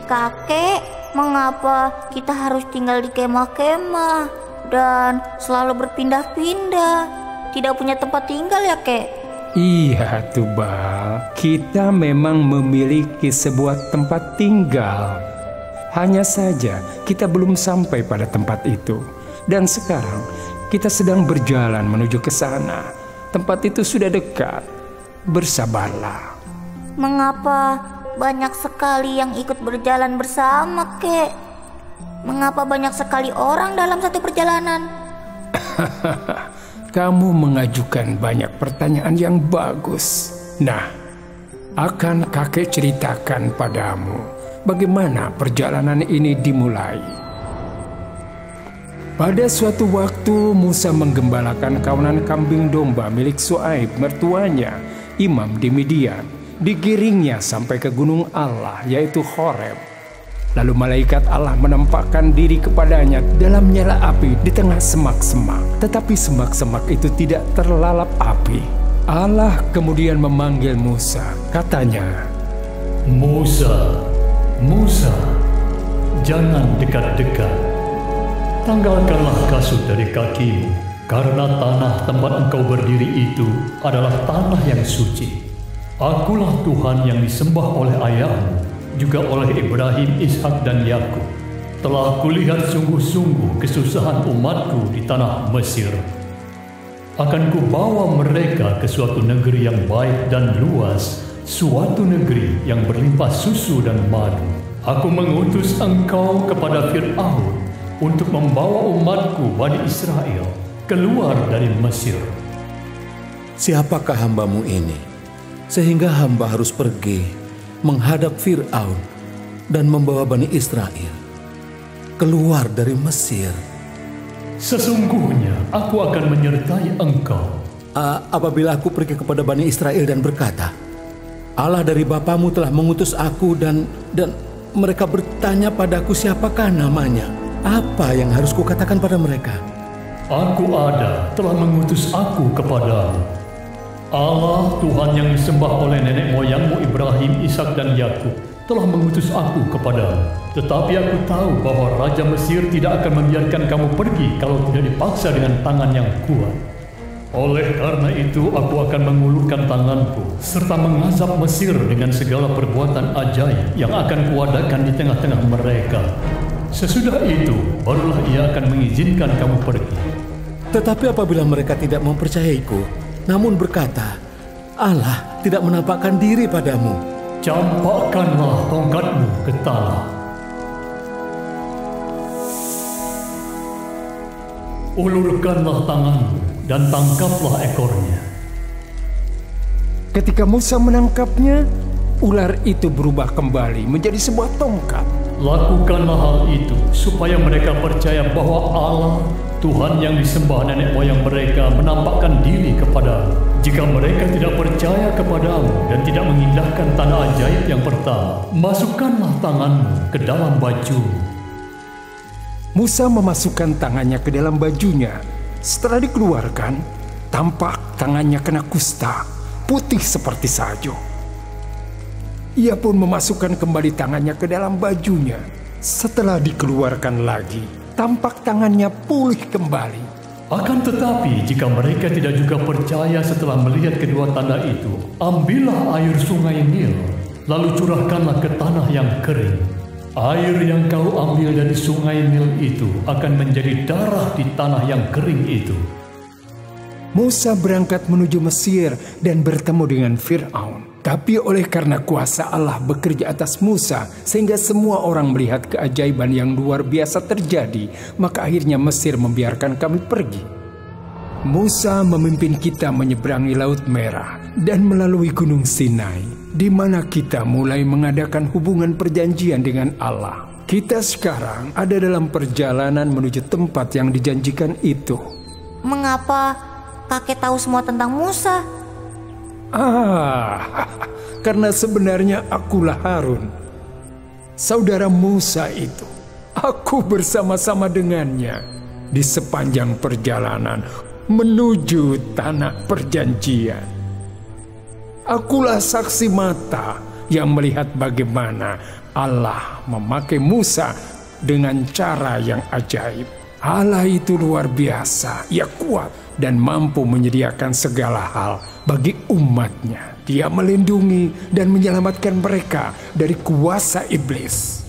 Kakek, mengapa kita harus tinggal di kemah-kemah dan selalu berpindah-pindah? Tidak punya tempat tinggal ya, Kek? Iya, Tubal. Kita memang memiliki sebuah tempat tinggal. Hanya saja kita belum sampai pada tempat itu. Dan sekarang kita sedang berjalan menuju ke sana. Tempat itu sudah dekat. Bersabarlah. Mengapa banyak sekali yang ikut berjalan bersama, Kek? Mengapa banyak sekali orang dalam satu perjalanan? Kamu mengajukan banyak pertanyaan yang bagus. Nah, akan kakek ceritakan padamu bagaimana perjalanan ini dimulai. Pada suatu waktu Musa menggembalakan kawanan kambing domba milik Syuaib mertuanya, imam di Midian. Digiringnya sampai ke gunung Allah, yaitu Horeb. Lalu malaikat Allah menampakkan diri kepadanya dalam nyala api di tengah semak-semak. Tetapi semak-semak itu tidak terlalap api. Allah kemudian memanggil Musa. Katanya, Musa, Musa, jangan dekat-dekat. Tanggalkanlah kasut dari kakimu, karena tanah tempat engkau berdiri itu adalah tanah yang suci. Akulah Tuhan yang disembah oleh ayahmu, juga oleh Ibrahim, Ishak, dan Yakub. Telah kulihat sungguh-sungguh kesusahan umatku di tanah Mesir. Akan kubawa mereka ke suatu negeri yang baik dan luas, suatu negeri yang berlimpah susu dan madu. Aku mengutus engkau kepada Fir'aun untuk membawa umatku Bani Israel keluar dari Mesir. Siapakah hambamu ini, sehingga hamba harus pergi menghadap Fir'aun dan membawa Bani Israel keluar dari Mesir? Sesungguhnya aku akan menyertai engkau. Apabila aku pergi kepada Bani Israel dan berkata, Allah dari bapamu telah mengutus aku, dan mereka bertanya padaku siapakah namanya, apa yang harus kukatakan pada mereka? Aku ada telah mengutus aku kepadamu. Allah, Tuhan yang disembah oleh nenek moyangmu Ibrahim, Ishak, dan Yakub telah mengutus aku kepadamu. Tetapi aku tahu bahwa Raja Mesir tidak akan membiarkan kamu pergi kalau tidak dipaksa dengan tangan yang kuat. Oleh karena itu, aku akan mengulurkan tanganku serta mengazab Mesir dengan segala perbuatan ajaib yang akan kuadakan di tengah-tengah mereka. Sesudah itu, barulah ia akan mengizinkan kamu pergi. Tetapi apabila mereka tidak mempercayaiku, namun berkata, Allah tidak menampakkan diri padamu, campakkanlah tongkatmu ke tanah. Ulurkanlah tanganmu dan tangkaplah ekornya. ketika Musa menangkapnya, ular itu berubah kembali menjadi sebuah tongkat. Lakukanlah hal itu supaya mereka percaya bahwa Allah, Tuhan yang disembah nenek moyang mereka, menampakkan diri kepadamu. Jika mereka tidak percaya kepadamu dan tidak mengindahkan tanda ajaib yang pertama, masukkanlah tanganmu ke dalam bajumu. Musa memasukkan tangannya ke dalam bajunya. Setelah dikeluarkan, tampak tangannya kena kusta, putih seperti salju. Ia pun memasukkan kembali tangannya ke dalam bajunya. Setelah dikeluarkan lagi, tampak tangannya pulih kembali. Akan tetapi, jika mereka tidak juga percaya setelah melihat kedua tanda itu, ambillah air sungai Nil, lalu curahkanlah ke tanah yang kering. Air yang kau ambil dari sungai Nil itu akan menjadi darah di tanah yang kering itu. Musa berangkat menuju Mesir dan bertemu dengan Fir'aun. Tapi oleh karena kuasa Allah bekerja atas Musa, sehingga semua orang melihat keajaiban yang luar biasa terjadi, maka akhirnya Mesir membiarkan kami pergi. Musa memimpin kita menyeberangi Laut Merah dan melalui Gunung Sinai, di mana kita mulai mengadakan hubungan perjanjian dengan Allah. Kita sekarang ada dalam perjalanan menuju tempat yang dijanjikan itu. Mengapa kakek tahu semua tentang Musa? Karena sebenarnya akulah Harun, saudara Musa itu. Aku bersama-sama dengannya di sepanjang perjalanan menuju tanah perjanjian. Akulah saksi mata yang melihat bagaimana Allah memakai Musa dengan cara yang ajaib. Allah itu luar biasa, Ia kuat dan mampu menyediakan segala hal bagi umatnya. Dia melindungi dan menyelamatkan mereka dari kuasa iblis.